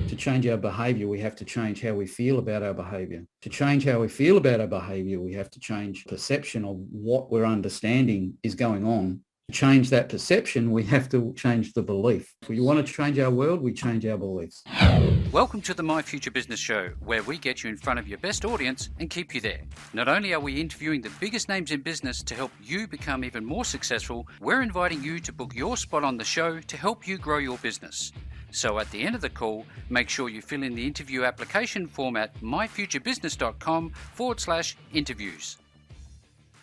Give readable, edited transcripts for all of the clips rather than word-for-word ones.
To change our behavior, we have to change how we feel about our behavior. To change how we feel about our behavior, we have to change perception of what we're understanding is going on. To change that perception, we have to change the belief. If we want to change our world, we change our beliefs. Welcome to the My Future Business Show, where we get you in front of your best audience and keep you there. Not only are we interviewing the biggest names in business to help you become even more successful, we're inviting you to book your spot on the show to help you grow your business. So at the end of the call, make sure you fill in the interview application form at myfuturebusiness.com/interviews.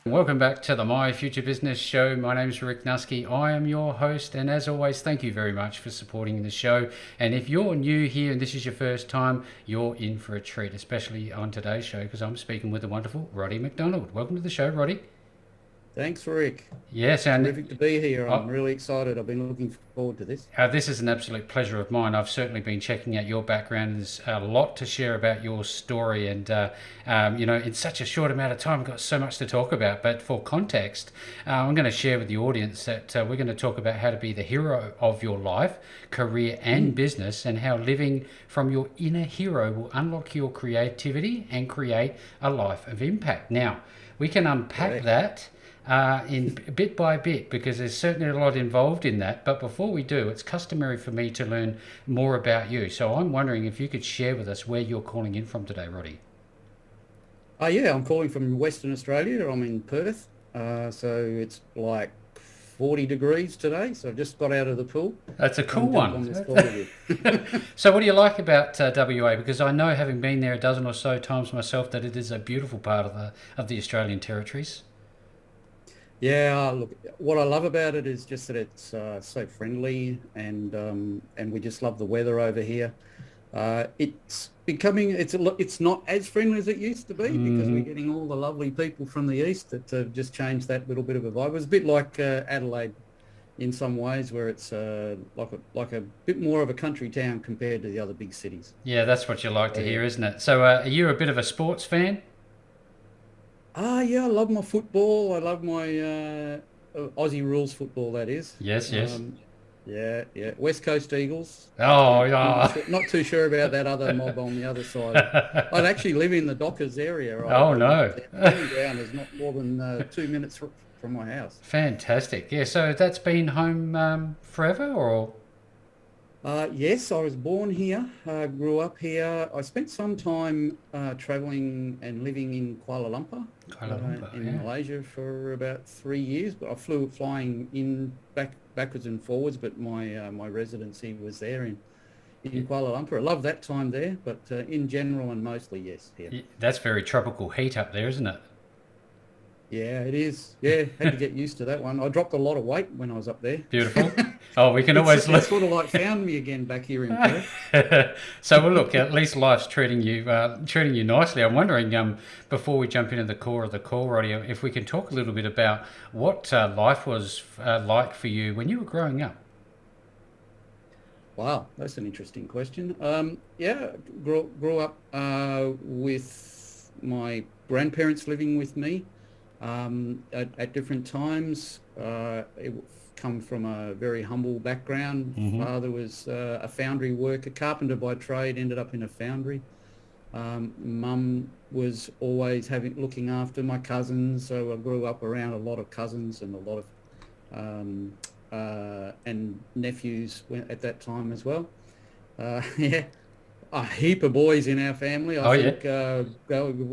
Welcome back to the My Future Business Show. My name is Rick Nusky. I am your host, and as always, thank you very much for supporting the show. And if you're new here and this is your first time, you're in for a treat, especially on today's show, because I'm speaking with the wonderful Roddey McDonald. Welcome to the show, Roddey. Thanks, Rick. Yes, and terrific to be here. I'm really excited. I've been looking forward to this. This is an absolute pleasure of mine. I've certainly been checking out your background. There's a lot to share about your story, and in such a short amount of time, I've got so much to talk about. But for context, I'm going to share with the audience that we're going to talk about how to be the hero of your life, career, and business, and how living from your inner hero will unlock your creativity and create a life of impact. Now, we can unpack that in bit by bit, because there's certainly a lot involved in that. But before we do, it's customary for me to learn more about you. So I'm wondering if you could share with us where you're calling in from today, Roddey. Yeah, I'm calling from Western Australia. I'm in Perth. So it's like 40 degrees today. So I've just got out of the pool. That's a cool one. So what do you like about WA? Because I know, having been there a dozen or so times myself, that it is a beautiful part of the Australian territories. Yeah, look, what I love about it is just that it's so friendly, and we just love the weather over here. It's not as friendly as it used to be, because we're getting all the lovely people from the east that have just changed that little bit of a vibe. It was a bit like Adelaide in some ways, where it's like a bit more of a country town compared to the other big cities. Yeah, that's what you like to hear, isn't it? So are you a bit of a sports fan? Yeah, I love my football. I love my Aussie rules football, that is. Yes. Yeah. West Coast Eagles. Oh, yeah. Not too sure about that other mob on the other side. I'd actually live in the Dockers area. Oh, no. The training ground is not more than 2 minutes from my house. Fantastic. Yeah, so that's been home forever, or...? Yes, I was born here, grew up here. I spent some time travelling and living in Kuala Lumpur, in Malaysia for about 3 years. But I flying in backwards and forwards. But my residency was there in Kuala Lumpur. I love that time there. But in general and mostly, yes, here. Yeah, that's very tropical heat up there, isn't it? Yeah, it is. Yeah, had to get used to that one. I dropped a lot of weight when I was up there. Beautiful. Oh, we can always look. Sort of like found me again back here in Perth. So, well, look, at least life's treating you nicely. I'm wondering, before we jump into the core of the call, Roddey, if we can talk a little bit about what life was like for you when you were growing up. Wow, that's an interesting question. Grew up with my grandparents living with me. At different times. It come from a very humble background. Father was a foundry worker, carpenter by trade, ended up in a foundry. Mum was always looking after my cousins, so I grew up around a lot of cousins and a lot of and nephews at that time as well. A heap of boys in our family. I think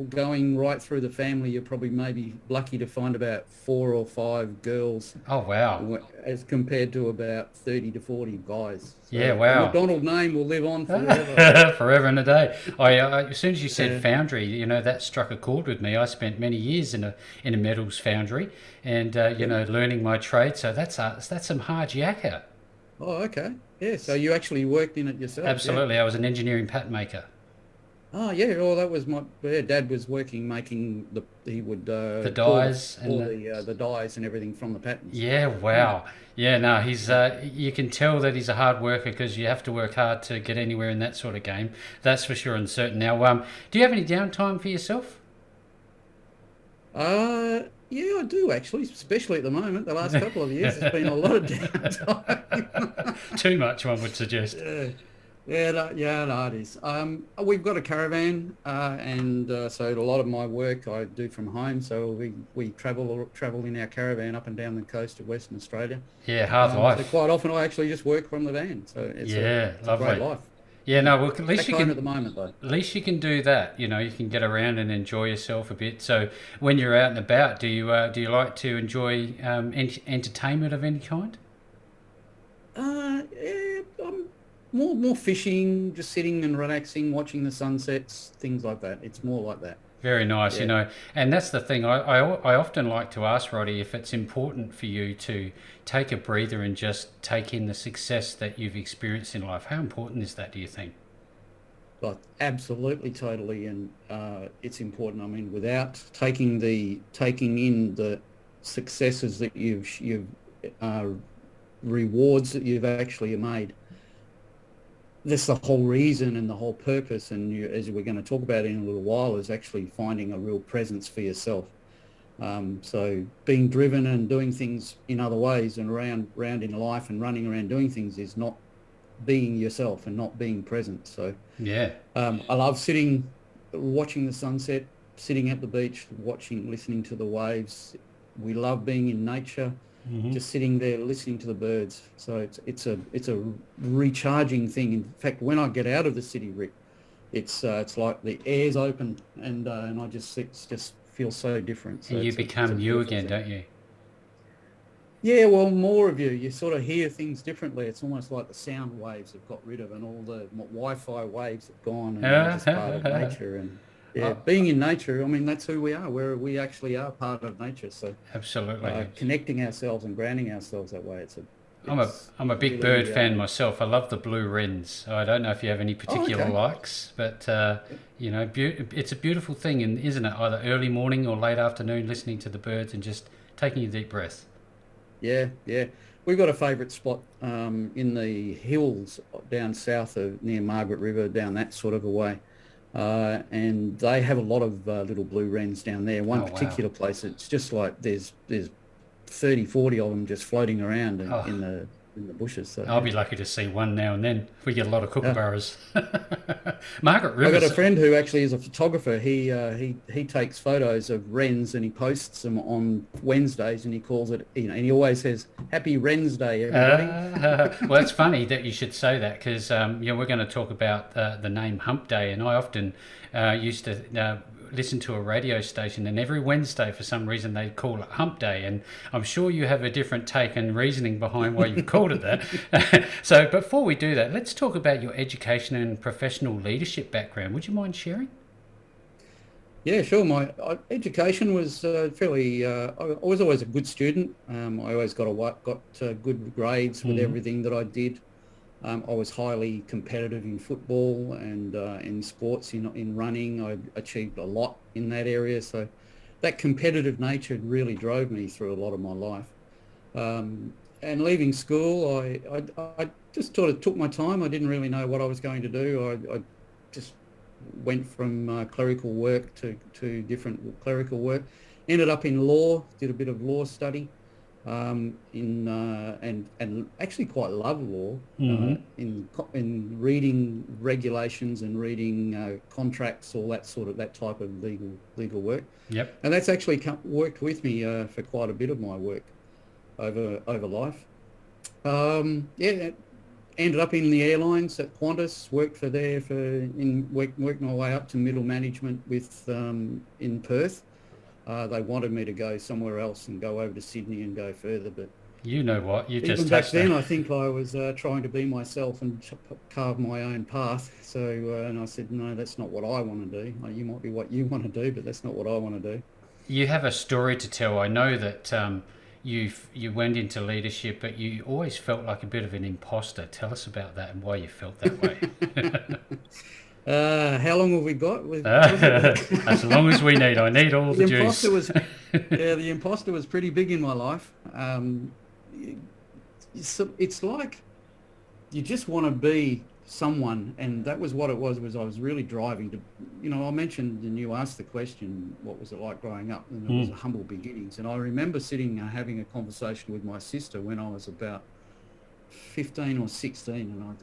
going right through the family, you're probably maybe lucky to find about 4 or 5 girls. Oh, wow. As compared to about 30 to 40 guys. So yeah, wow. The McDonald name will live on forever. Forever and a day. As soon as you said foundry, that struck a chord with me. I spent many years in a metals foundry and, learning my trade. So that's some hard yakka. Oh, okay. Yeah, so you actually worked in it yourself? Absolutely. Yeah. I was an engineering patent maker. Oh, yeah. Well, that was Dad was making the dies the dies and everything from the patents. Yeah, wow. Yeah, no, he's you can tell that he's a hard worker, because you have to work hard to get anywhere in that sort of game. That's for sure and certain. Now, do you have any downtime for yourself? Yeah, I do actually, especially at the moment. The last couple of years, there's been a lot of downtime. Too much, one would suggest. No, it is. We've got a caravan, and so a lot of my work I do from home. So we travel in our caravan up and down the coast of Western Australia. Yeah, hard So life. quite often I actually just work from the van. So Yeah, it's a great lovely. life. Yeah, Yeah. no, well, at least Back you home at can the moment though. at least you can do that. You know, you can get around and enjoy yourself a bit. So when you're out and about, do you like to enjoy entertainment of any kind? I'm more fishing, just sitting and relaxing, watching the sunsets, things like that. It's more like that. Very nice, you Yeah. know, and that's the thing. I often like to ask Roddy if it's important for you to take a breather and just take in the success that you've experienced in life. How important is that, do you think? But absolutely, totally, and it's important. I mean, without taking in the successes that you've uh, rewards that you've actually made, that's the whole reason and the whole purpose. And as we're going to talk about in a little while, is actually finding a real presence for yourself. So being driven and doing things in other ways and around in life and running around doing things is not being yourself and not being present. So Yeah. I love watching the sunset, sitting at the beach, listening to the waves. We love being in nature, Hmm. just sitting there listening to the birds. So it's a recharging thing. In fact, when I get out of the city, Rick, it's like the air's open and I just it's just feels so different. So And you it's a become you beautiful again, thing. don't you? Yeah, well, more of you. You sort of hear things differently. It's almost like the sound waves have got rid of, and all the Wi-Fi waves have gone, and you're just part of nature. And yeah, Oh, being in nature, I mean, that's who we are. We actually are part of nature. So absolutely. connecting ourselves and grounding ourselves that way, it's I'm a big bird really fan myself. I love the blue wrens. I don't know if you have any oh, particular okay. likes, but you know, it's a beautiful thing, and isn't it? Either early morning or late afternoon, listening to the birds and just taking a deep breath. Yeah, yeah. We've got a favourite spot in the hills down south of near Margaret River, down that sort of a way. And they have a lot of little blue wrens down there. One Oh wow! particular place, it's just like there's 30, 40 of them just floating around Oh, in the bushes. So I'll yeah. be lucky to see one now and then. We get a lot of Yeah. kookaburras. Margaret I got a Rivers. friend who actually is a photographer. He takes photos of wrens and he posts them on Wednesdays and he calls it, and he always says, "Happy Wrens Day, everybody." Well, it's funny that you should say that because you know we're going to talk about the name Hump Day, and I often used to listen to a radio station, and every Wednesday for some reason they call it Hump Day, and I'm sure you have a different take and reasoning behind why you've called it that. So, before we do that, let's talk about your education and professional leadership background. Would you mind sharing? Yeah, sure. My education was fairly. I was always a good student. I always got good grades with Hmm. everything that I did. I was highly competitive in football and in sports. In running, I achieved a lot in that area. So that competitive nature really drove me through a lot of my life. And leaving school, I just sort of took my time. I didn't really know what I was going to do. I just went from clerical work to different clerical work. Ended up in law, did a bit of law study, and actually quite love law. Hmm. In reading regulations and reading contracts, all that type of legal work, Yep. and that's actually worked with me for quite a bit of my work over life. Yeah, ended up in the airlines at Qantas. Worked for there for in worked my way up to middle management with in Perth. They wanted me to go somewhere else and go over to Sydney and go further, but You know what? You just even back touched on. then, I think I was trying to be myself and carve my own path. So, and I said, no, that's not what I want to do. You might be what you want to do, but that's not what I want to do. You have a story to tell. I know that you went into leadership, but you always felt like a bit of an imposter. Tell us about that and why you felt that way. How long have we got? Was it As long as we need. I need all the the imposter juice. was? Yeah, the imposter was pretty big in my life. It's like you just want to be someone, and that was what it was I was really driving to, I mentioned, and you asked the question, what was it like growing up, and it was Mm. a humble beginnings. And I remember sitting having a conversation with my sister when I was about 15 or 16,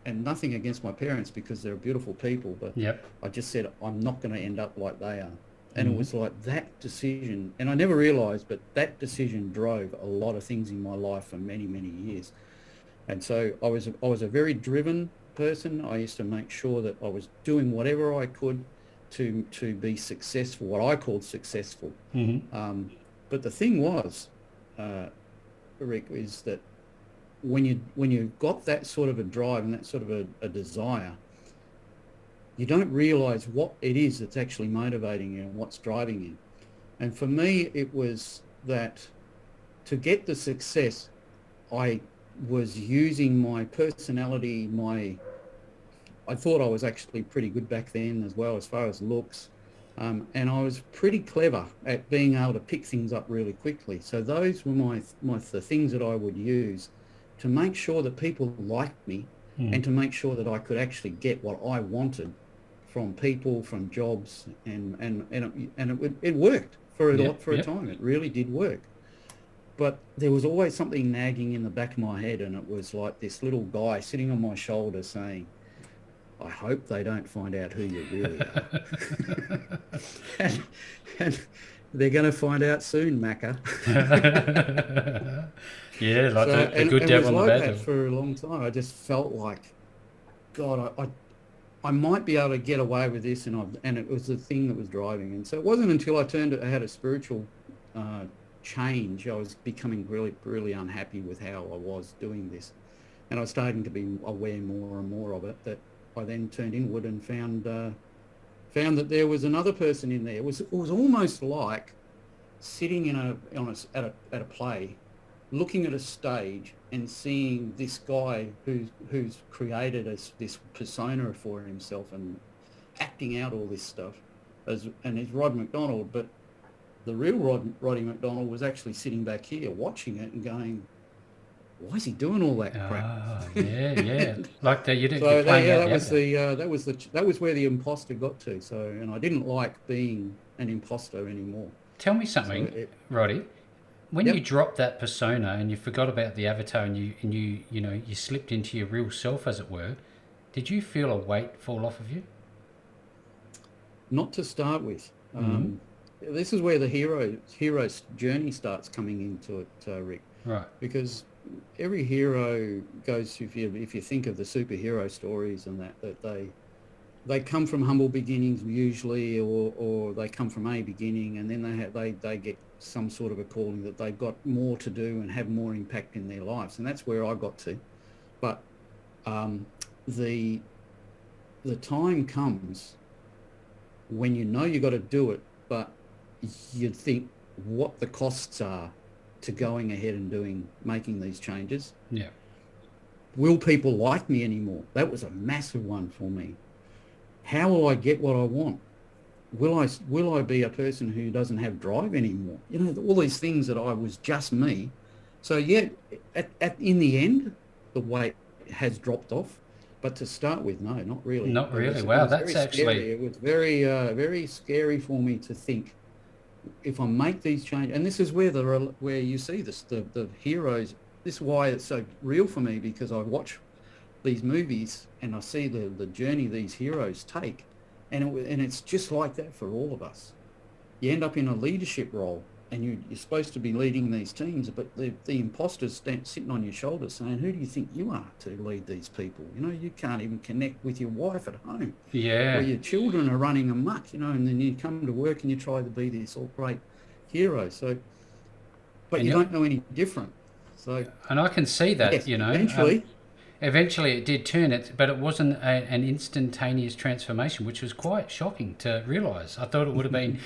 and nothing against my parents because they're beautiful people, but Yep. I just said I'm not going to end up like they are. And it Mm-hmm. was like that decision, and I never realized, but that decision drove a lot of things in my life for many, many years. And so I was a very driven person. I used to make sure that I was doing whatever I could to be successful, what I called successful. Mm-hmm. But the thing was, uh, Rick, is that when you've got that sort of a drive and that sort of a desire, you don't realize what it is that's actually motivating you and what's driving you. And for me, it was that to get the success, I was using my personality, I thought I was actually pretty good back then as well as far as looks. And I was pretty clever at being able to pick things up really quickly. So those were the things that I would use to make sure that people liked me Mm-hmm. and to make sure that I could actually get what I wanted from people, from jobs, and it worked Yep. for a Yep. time. It really did work. But there was always something nagging in the back of my head, and it was like this little guy sitting on my shoulder saying, I hope they don't find out who you really are. and they're going to find out soon, Macca. Yeah, like So, the and good it was devil and the like bad that devil. for a long time. I just felt like, God, I might be able to get away with this, and it was the thing that was driving. And so it wasn't until I had a spiritual uh, change. I was becoming really, really unhappy with how I was doing this, and I was starting to be aware more and more of it. That I then turned inward and found that there was another person in there. It was almost like sitting at a play, looking at a stage and seeing this guy who's created this persona for himself and acting out all this stuff, and he's Rod McDonald, but the real Roddey McDonald was actually sitting back here watching it and going, why is he doing all that crap? Ah, yeah, yeah. Like you're So playing out that the was actor. that was where the imposter got to. So, and I didn't like being an imposter anymore. Tell me So something, Roddy. When you yep. dropped that persona and you forgot about the avatar and you slipped into your real self, as it were, did you feel a weight fall off of you? Not to start with. Mm-hmm. This is where the hero's journey starts coming into it, Rick, Right. because every hero goes. If you think of the superhero stories and that they come from humble beginnings usually, or they come from a beginning, and then they get some sort of a calling that they've got more to do and have more impact in their lives, and that's where I got to. But um, the the time comes when you know you got to do it, but you think what the costs are to going ahead and making these changes. Yeah. Will people like me anymore? That was a massive one for me. How will I get what I want? Will I be a person who doesn't have drive anymore? You know, all these things that I was just me. So yeah, in the end, the weight has dropped off. But to start with, no, not really. Not really. It Wow, was that's very actually scary. It was very scary for me to think if I make these changes. And this is where you see this, the heroes. This is why it's so real for me, because I watch these movies and I see the journey these heroes take, and it's just like that for all of us. You end up in a leadership role, and you're supposed to be leading these teams, but the imposters sitting on your shoulders saying, "Who do you think you are to lead these people? You know, you can't even connect with your wife at home, or yeah. your children are running amok. You know, and then you come to work and you try to be this all great hero. So, but And you you don't know any different. So, and I can see that, yes, eventually, eventually it did turn it, but it wasn't an instantaneous transformation, which was quite shocking to realise. I thought it would have been,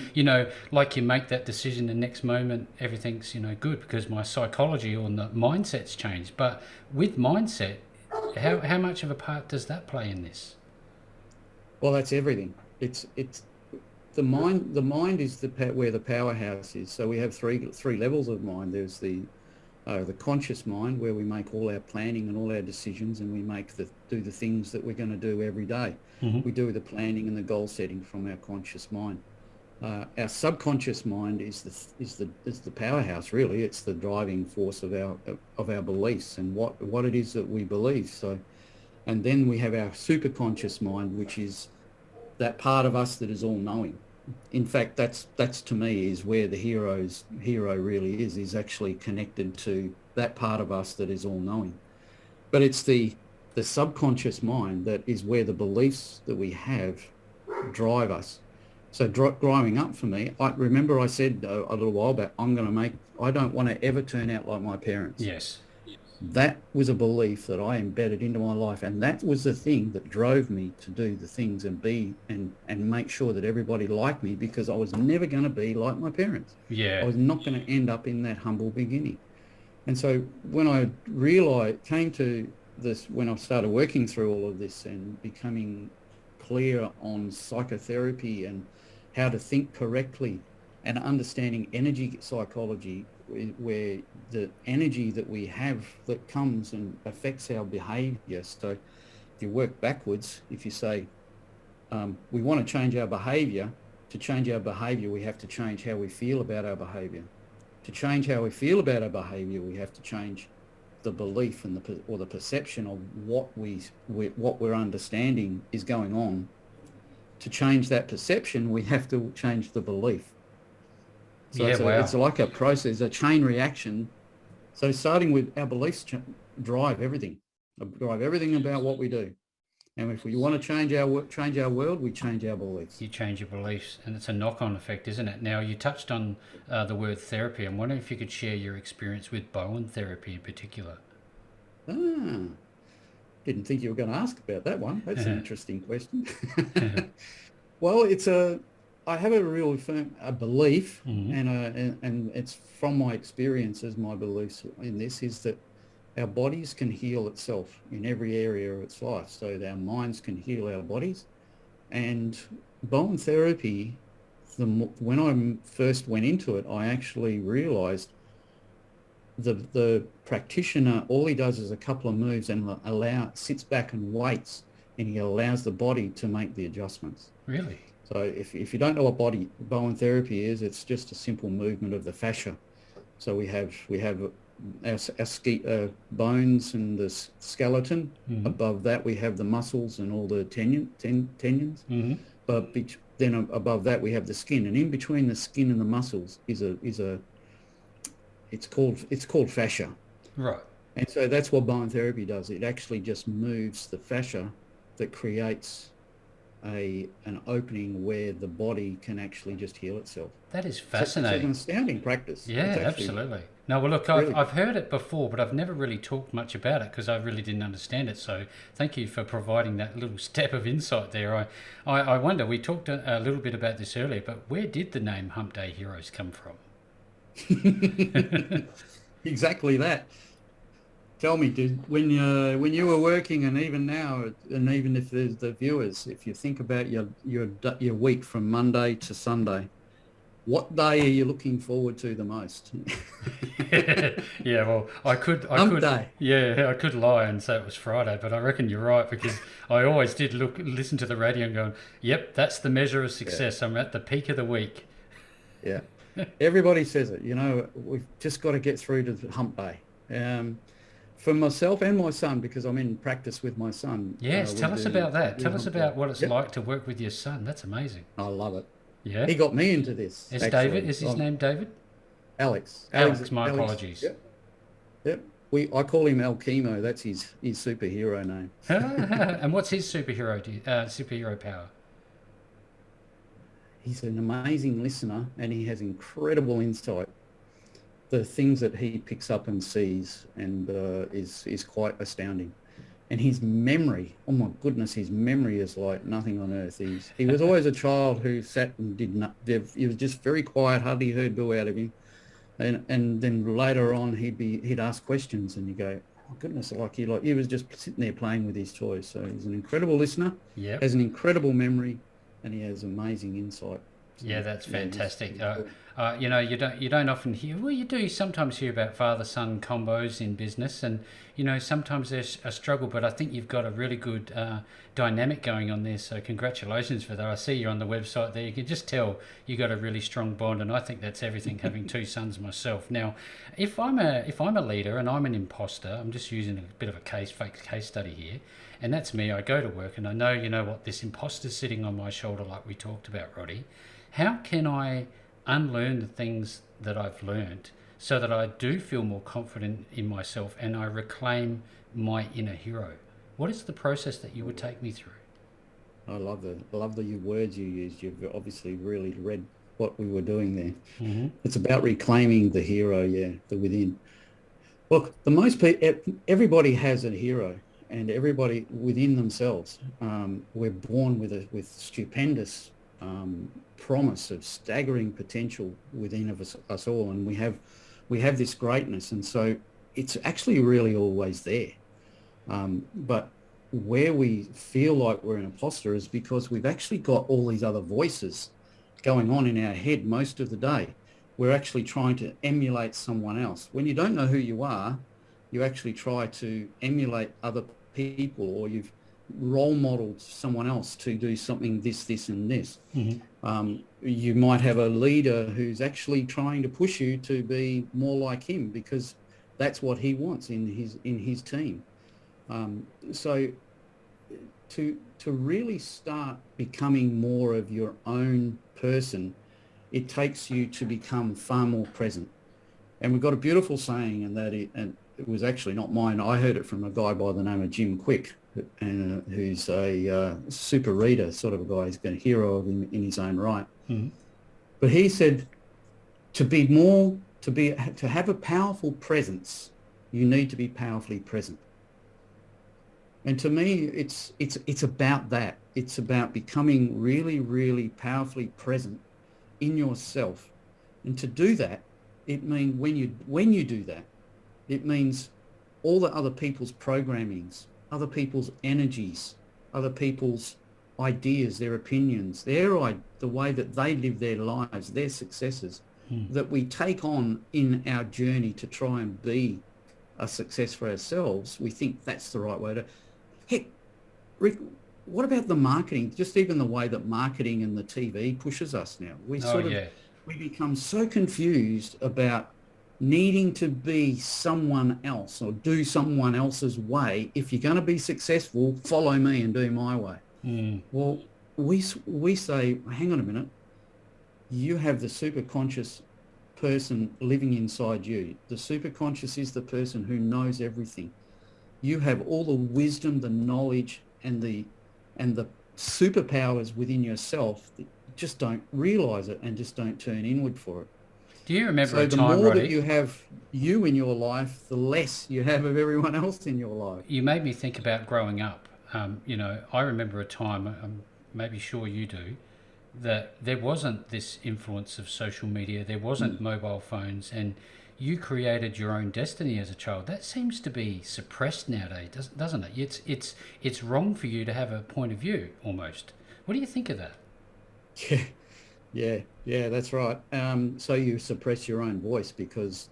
like you make that decision, the next moment everything's, good because my psychology or the mindset's changed. But with mindset, how much of a part does that play in this? well, that's everything. It's the mind. The mind is where the powerhouse is. So we have three levels of mind. There's the conscious mind, where we make all our planning and all our decisions, and we do the things that we're going to do every day. Hmm. We do the planning and the goal setting from our conscious mind. Our subconscious mind is the powerhouse. Really, it's the driving force of our beliefs and what it is that we believe. So, and then we have our superconscious mind, which is that part of us that is all knowing. In fact, that's to me is where the hero really is actually connected to that part of us that is all knowing. But it's the subconscious mind that is where the beliefs that we have drive us. So growing up for me, I remember I said a little while back, I don't want to ever turn out like my parents. Yes. That was a belief that I embedded into my life. And that was the thing that drove me to do the things and make sure that everybody liked me, because I was never going to be like my parents. Yeah. I was not going to end up in that humble beginning. And so when I came to this, when I started working through all of this and becoming clear on psychotherapy and how to think correctly and understanding energy psychology, where the energy that we have that comes and affects our behavior. So if you work backwards, if you say we want to change our behavior, to change our behavior, we have to change how we feel about our behavior. To change how we feel about our behavior, we have to change the belief and the perception of what we're understanding is going on. To change that perception, we have to change the belief. So it's like a process, a chain reaction. So starting with our beliefs drive everything about what we do. And if we want to change our world, we change our beliefs. You change your beliefs, and it's a knock-on effect, isn't it? Now, you touched on the word therapy. I'm wondering if you could share your experience with Bowen therapy in particular. Didn't think you were going to ask about that one. That's an interesting question. Well, I have a real firm belief, and it's from my experiences. My beliefs in this is that our bodies can heal itself in every area of its life. So our minds can heal our bodies. And Bowen therapy, when I first went into it, I actually realized the practitioner, all he does is a couple of moves and sits back and waits, and he allows the body to make the adjustments. Really? So if you don't know what Bowen therapy is, it's just a simple movement of the fascia. So we have our bones and the skeleton. Above that we have the muscles and all the tendons. But then above that we have the skin, and in between the skin and the muscles it's called fascia. Right. And so that's what Bowen therapy does. It actually just moves the fascia that creates an opening where the body can actually just heal itself. That is fascinating. It's an astounding practice. Yeah, absolutely. No, well, look, I've heard it before, but I've never really talked much about it because I really didn't understand it. So thank you for providing that little step of insight there. I wonder, we talked a little bit about this earlier, but where did the name Hump Day Heroes come from? Exactly that. Tell me, dude, when you were working, and even now, and even if there's the viewers, if you think about your week from Monday to Sunday, what day are you looking forward to the most? Yeah, well, I could lie and say it was Friday, but I reckon you're right, because I always did listen to the radio and go, yep, that's the measure of success. Yeah. I'm at the peak of the week. Yeah, everybody says it. We've just got to get through to the Hump Day. For myself and my son, because I'm in practice with my son. Yes, tell us about that. Tell us about what it's like to work with your son. That's amazing. I love it. Yeah. He got me into this. Is his name David? Alex. My apologies. Yep. I call him Alchemo. That's his superhero name. And what's his superhero power? He's an amazing listener, and he has incredible insight. The things that he picks up and sees and is quite astounding. And his memory, oh my goodness, his memory is like nothing on earth. He was always a child who sat and did not. He was just very quiet, hardly heard boo out of him. And then later on, he'd ask questions, and you go, oh goodness, he was just sitting there playing with his toys. So he's an incredible listener. Has an incredible memory, and he has amazing insight. So, yeah, that's fantastic. You don't often hear. Well, you do sometimes hear about father-son combos in business, and sometimes there's a struggle. But I think you've got a really good dynamic going on there. So congratulations for that. I see you're on the website there. You can just tell you got a really strong bond, and I think that's everything. Having two sons myself. Now, if I'm a leader and I'm an imposter, I'm just using a bit of a fake case study here, and that's me. I go to work and I know, what, this imposter's sitting on my shoulder, like we talked about, Roddey. How can I unlearn the things that I've learned so that I do feel more confident in myself and I reclaim my inner hero? What is the process that you would take me through? I love the words you used. You've obviously really read what we were doing there. Mm-hmm. It's about reclaiming the hero, the within. Look, the most people, everybody has a hero, and everybody within themselves. We're born with stupendous promise of staggering potential within of us all, and we have this greatness, and so it's actually really always there. But where we feel like we're an imposter is because we've actually got all these other voices going on in our head most of the day. We're actually trying to emulate someone else. When you don't know who you are, you actually try to emulate other people, or you've role modeled someone else to do something this, and this. Mm-hmm. You might have a leader who's actually trying to push you to be more like him because that's what he wants in his team. So to really start becoming more of your own person, it takes you to become far more present. And we've got a beautiful saying, and it was actually not mine. I heard it from a guy by the name of Jim Quick, and who's a super reader sort of a guy. He's a hero in his own right. Mm-hmm. But he said, to have a powerful presence, you need to be powerfully present. And to me, it's about that. It's about becoming really, really powerfully present in yourself. And to do that, it means when you do that, it means all the other people's programmings, other people's energies, other people's ideas, their opinions, the way that they live their lives, their successes, that we take on in our journey to try and be a success for ourselves. We think that's the right way to. Heck, Rick, what about the marketing? Just even the way that marketing and the TV pushes us now. We become so confused about needing to be someone else or do someone else's way. If you're going to be successful, follow me and do my way. Well, we say, hang on a minute. You have the superconscious person living inside you. The superconscious is the person who knows everything. You have all the wisdom, the knowledge, and the superpowers within yourself that just don't realize it and just don't turn inward for it. Do you remember So a the time, more Roddey? that you have you in your life, the less you have of everyone else in your life. You made me think about growing up. I remember a time, I'm maybe sure you do, that there wasn't this influence of social media, there wasn't mobile phones, and you created your own destiny as a child. That seems to be suppressed nowadays, doesn't it? It's wrong for you to have a point of view, almost. What do you think of that? Yeah, that's right. So you suppress your own voice because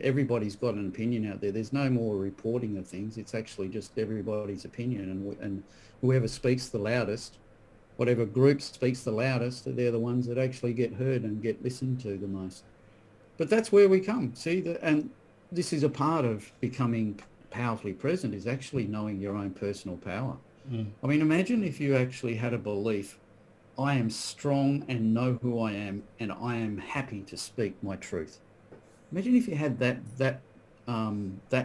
everybody's got an opinion out there. There's no more reporting of things. It's actually just everybody's opinion, and whoever speaks the loudest, whatever group speaks the loudest, they're the ones that actually get heard and get listened to the most. But that's where we come. And this is a part of becoming powerfully present, is actually knowing your own personal power. I mean, imagine if you actually had a belief, I am strong and know who I am, and I am happy to speak my truth. Imagine if you had that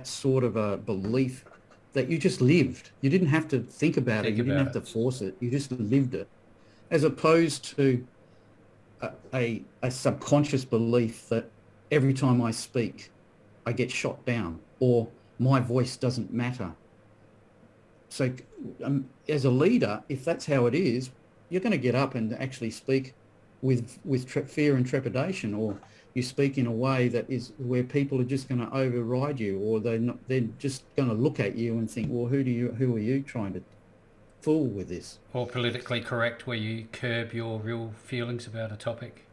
sort of a belief that you just lived. You didn't have to think about it. You didn't have to force it. You just lived it, as opposed to a subconscious belief that every time I speak, I get shot down, or my voice doesn't matter. So as a leader, if that's how it is, you're going to get up and actually speak with fear and trepidation, or you speak in a way that is where people are just going to override you, or they're just going to look at you and think, well, who are you trying to fool with this? Or politically correct, where you curb your real feelings about a topic.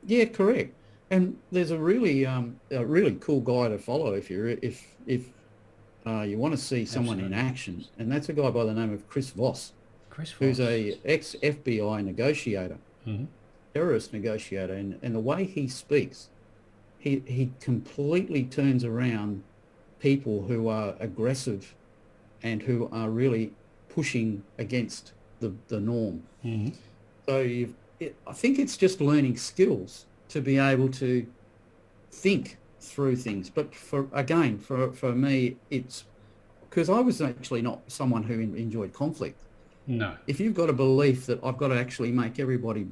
Yeah, correct. And there's a really cool guy to follow if you want to see someone in Absolutely. action, and that's a guy by the name of Chris Voss, Chris who's Voss. a ex-FBI negotiator, Hmm. terrorist negotiator, and the way he speaks, he completely turns around people who are aggressive and who are really pushing against the norm. Hmm. So I think it's just learning skills to be able to think through things. But for me, it's because I was actually not someone who enjoyed conflict. No. If you've got a belief that I've got to actually make everybody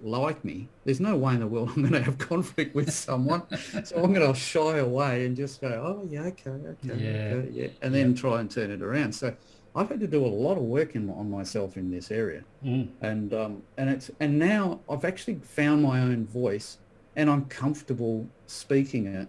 like me, there's no way in the world I'm going to have conflict with someone. So I'm going to shy away and just go, oh yeah, Yeah. okay, yeah, and then Yep. try and turn it around. So I've had to do a lot of work on myself in this area, Mm. and now I've actually found my own voice, and I'm comfortable speaking it.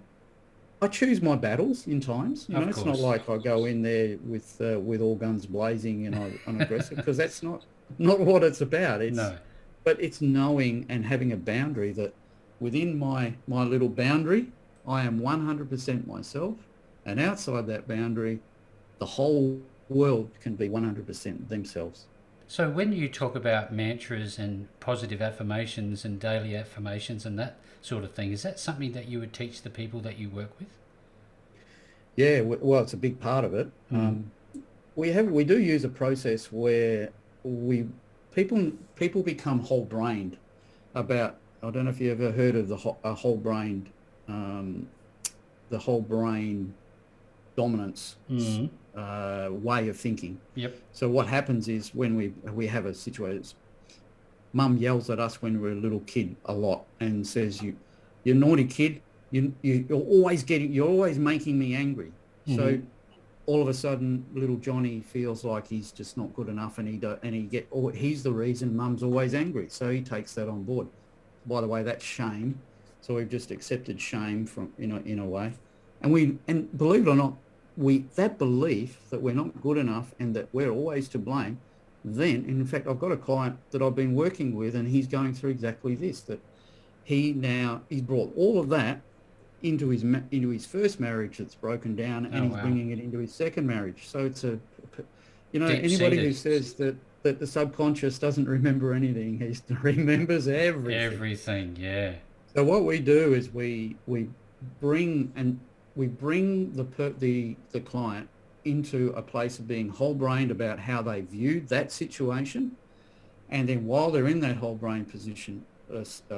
I choose my battles in times. Of It's not course. like I go in there with all guns blazing and I'm aggressive, because that's not what it's about. No. But it's knowing and having a boundary that within my little boundary, I am 100% myself, and outside that boundary, the whole world can be 100% themselves. So when you talk about mantras and positive affirmations and daily affirmations and that sort of thing, is that something that you would teach the people that you work with? Yeah, well, it's a big part of it. Mm. We do use a process where we people become whole brained about. I don't know if you ever heard of a whole brained um, the whole brain dominance Mm. way of thinking. Yep. So what happens is when we have a situation, mum yells at us when we're a little kid a lot and says, "You naughty kid, you're always making me angry." Hmm. So all of a sudden, little Johnny feels like he's just not good enough, and he's the reason mum's always angry. So he takes that on board. By the way, that's shame. So we've just accepted shame from in a way, and believe it or not, we that belief that we're not good enough and that we're always to blame. Then, in fact, I've got a client that I've been working with, and he's going through exactly this. That he's brought all of that into his first marriage that's broken down, and Oh, he's wow. bringing it into his second marriage. So it's Deep anybody seated. who says that the subconscious doesn't remember anything, he remembers everything. Everything. Yeah. So what we do is bring and we bring the client into a place of being whole brained about how they viewed that situation, and then while they're in that whole brain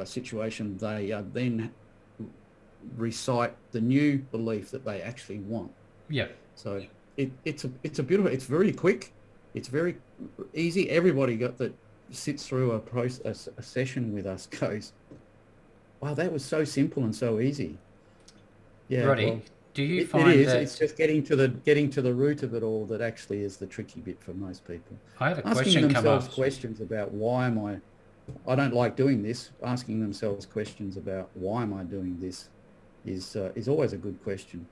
situation, they then recite the new belief that they actually want. Yep. So it's a beautiful. It's very quick. It's very easy. Everybody got that sits through a session with us goes, wow, that was so simple and so easy. Yeah, Roddey, well, do you it find is. It's that? just getting to the root of it all that actually is the tricky bit for most people. I had a Asking question come themselves up. questions about why am I. I don't like doing this. Asking themselves questions about why am I doing this is always a good question.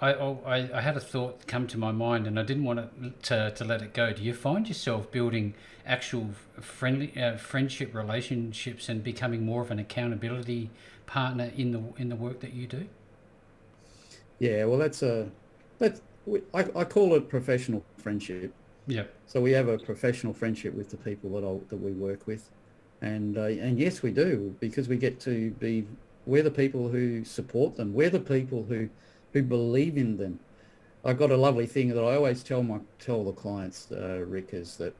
I had a thought come to my mind and I didn't want to let it go. Do you find yourself building actual friendship relationships and becoming more of an accountability partner in the work that you do? Yeah, well, I call it professional friendship. Yep. So we have a professional friendship with the people that we work with, and yes, we do, because we get to be we're the people who support them. We're the people who believe in them. I've got a lovely thing that I always tell the clients, Rick, is that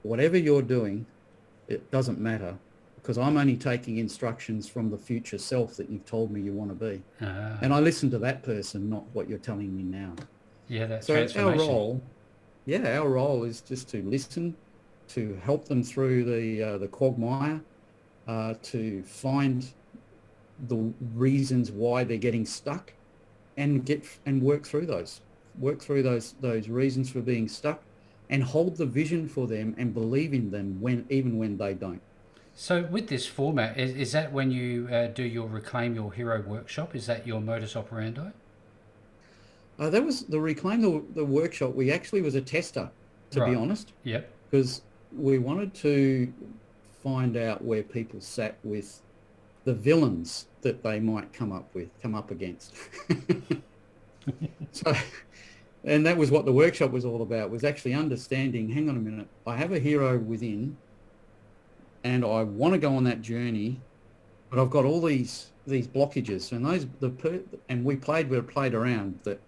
whatever you're doing, it doesn't matter, because I'm only taking instructions from the future self that you've told me you want to be. Ah, And I listen to that person, not what you're telling me now. yeah, that So transformation. our role is just to listen, to help them through the quagmire, to find the reasons why they're getting stuck, and work through those reasons for being stuck, and hold the vision for them and believe in them even when they don't. So with this format, is that when you do your Reclaim Your Hero workshop? Is that your modus operandi? That was the Reclaim the workshop. We actually was a tester, to be Right. honest, Yep. because we wanted to find out where people sat with the villains that they might come up against. So, and that was what the workshop was all about, was actually understanding, hang on a minute, I have a hero within and I want to go on that journey, but I've got all these blockages, and we played around that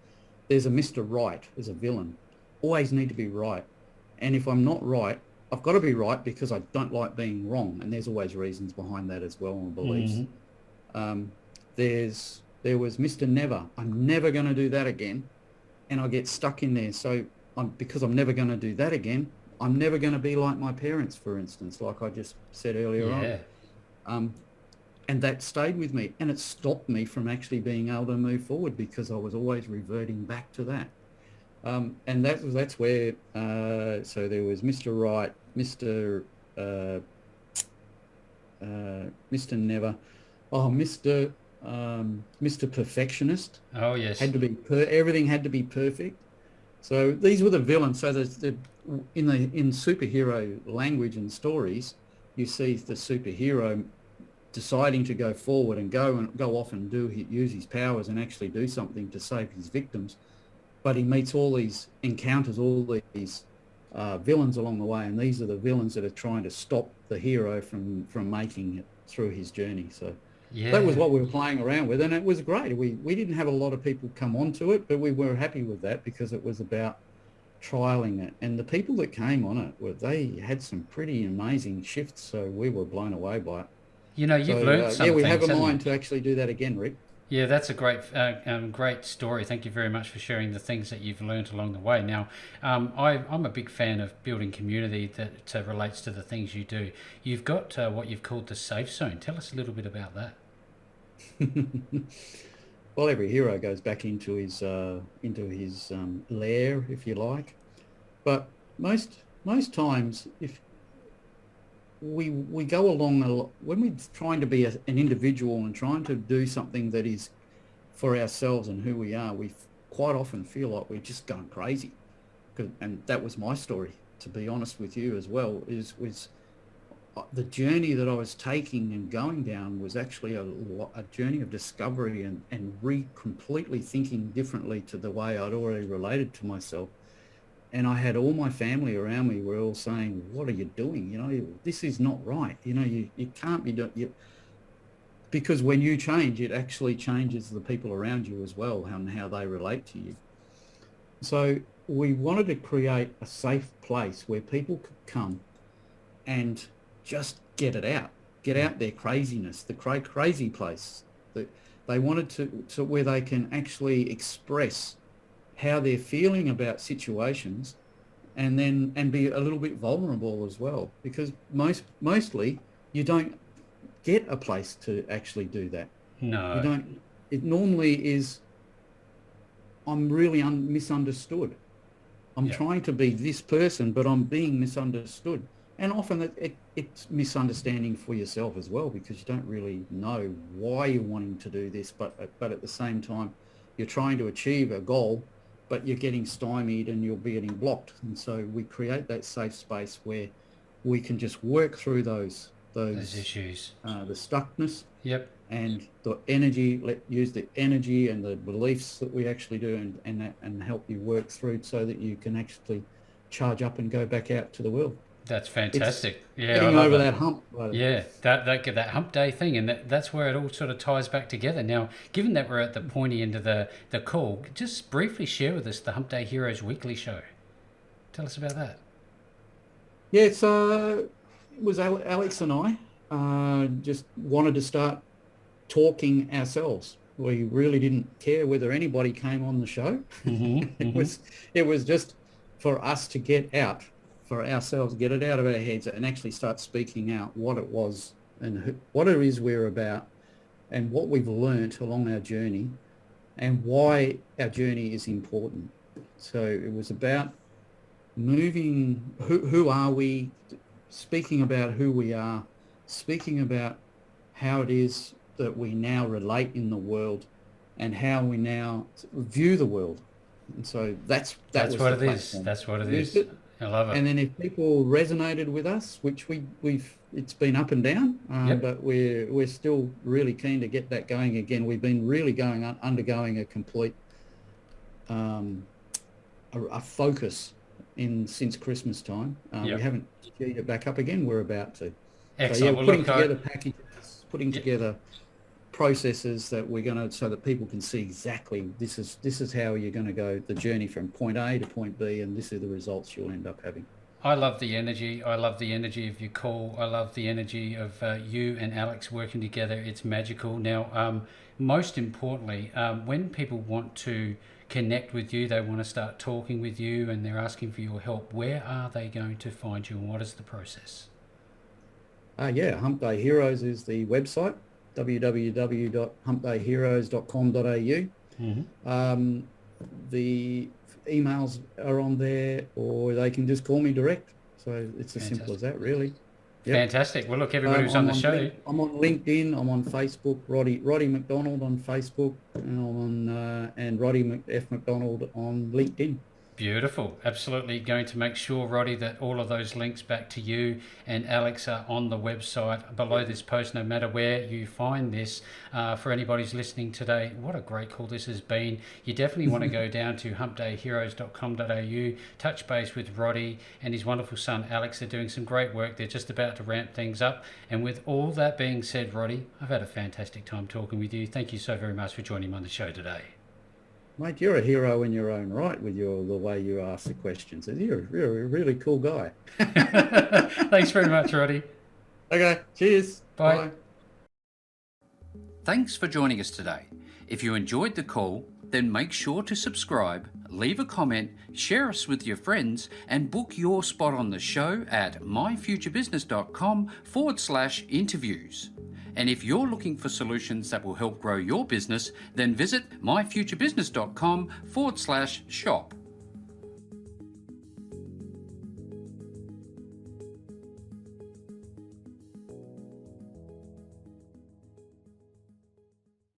there's a Mr. Right as a villain. Always need to be right. And if I'm not right, I've got to be right because I don't like being wrong. And there's always reasons behind that as well, and beliefs. There was Mr. Never. I'm never going to do that again. And I get stuck in there. So because I'm never going to do that again, I'm never going to be like my parents, for instance, like I just said earlier on. And that stayed with me, and it stopped me from actually being able to move forward because I was always reverting back to that. And that's where, so there was Mr. Right, Mr. Never, Mr. Perfectionist. Oh yes. Had to be everything had to be perfect. So these were the villains. So in superhero language and stories, you see the superhero deciding to go forward and go off and use his powers and actually do something to save his victims. But he meets encounters all these villains along the way, and these are the villains that are trying to stop the hero from making it through his journey. So that was what we were playing around with, and it was great. We didn't have a lot of people come onto it, but we were happy with that because it was about trialing it. And the people that came on it, they had some pretty amazing shifts, so we were blown away by it. You've learned something. Yeah, we have a mind to actually do that again, Rick. Yeah, that's a great story. Thank you very much for sharing the things that you've learned along the way. Now, I'm a big fan of building community that relates to the things you do. You've got what you've called the safe zone. Tell us a little bit about that. Well, every hero goes back into his lair, if you like. But most times, if we go along when we're trying to be an individual and trying to do something that is for ourselves and who we are, we quite often feel like we're just going crazy. And that was my story, to be honest with you as well, was the journey that I was taking and going down was actually a journey of discovery and completely thinking differently to the way I'd already related to myself. And I had all my family around me were all saying, what are you doing? This is not right. You can't be doing it. Because when you change, it actually changes the people around you as well and how they relate to you. So we wanted to create a safe place where people could come and just get out their craziness, the crazy place. They wanted to where they can actually express how they're feeling about situations, and be a little bit vulnerable as well, because mostly you don't get a place to actually do that. No, you don't. It normally is, I'm really misunderstood. I'm trying to be this person, but I'm being misunderstood. And often it's misunderstanding for yourself as well, because you don't really know why you're wanting to do this, but at the same time, you're trying to achieve a goal, but you're getting stymied and you're getting blocked. And so we create that safe space where we can just work through those issues, the stuckness. Yep. And the energy, use the energy and the beliefs that we actually do and help you work through so that you can actually charge up and go back out to the world. That's fantastic. Getting over that hump. Yeah, that hump day thing, and that's where it all sort of ties back together. Now, given that we're at the pointy end of the call, just briefly share with us the Hump Day Heroes weekly show. Tell us about that. Yeah, it was Alex and I just wanted to start talking ourselves. We really didn't care whether anybody came on the show. It was just for us to get out. For ourselves, get it out of our heads and actually start speaking out what it was and what it is we're about and what we've learnt along our journey and why our journey is important. So it was about moving, who are we, speaking about who we are, speaking about how it is that we now relate in the world and how we now view the world. And so that's what it is. That's what it is. I love it. And then if people resonated with us, which it's been up and down, Yep. but we're still really keen to get that going again. We've been really undergoing a complete a focus since Christmas time. Yep. We haven't geared it back up again. We're about to. Excellent. So yeah, Well, putting look, together packages, putting Yep. together processes that we're going to, so that people can see exactly this is how you're going to go the journey from point A to point B, and this are the results you'll end up having. I love the energy. I love the energy of your call. I love the energy of you and Alex working together. It's magical. Now, most importantly, when people want to connect with you, they want to start talking with you, and they're asking for your help, where are they going to find you, and what is the process? Hump Day Heroes is the website, www.humpdayheroes.com.au. The emails are on there, or they can just call me direct. So it's as simple as that, really. Yep. Fantastic. Well, look, everybody who's on the show. I'm on LinkedIn. I'm on Facebook. Roddey McDonald on Facebook, and I'm on Roddey F McDonald on LinkedIn. Beautiful. Absolutely going to make sure, Roddey, that all of those links back to you and Alex are on the website below this post, no matter where you find this. For anybody who's listening today, what a great call this has been. You definitely want to go down to humpdayheroes.com.au, touch base with Roddey and his wonderful son, Alex. They're doing some great work. They're just about to ramp things up. And with all that being said, Roddey, I've had a fantastic time talking with you. Thank you so very much for joining me on the show today. Mate, you're a hero in your own right with the way you ask the questions. You're a really cool guy. Thanks very much, Roddey. Okay, cheers. Bye. Thanks for joining us today. If you enjoyed the call, then make sure to subscribe, leave a comment, share us with your friends, and book your spot on the show at myfuturebusiness.com/interviews. And if you're looking for solutions that will help grow your business, then visit myfuturebusiness.com/shop.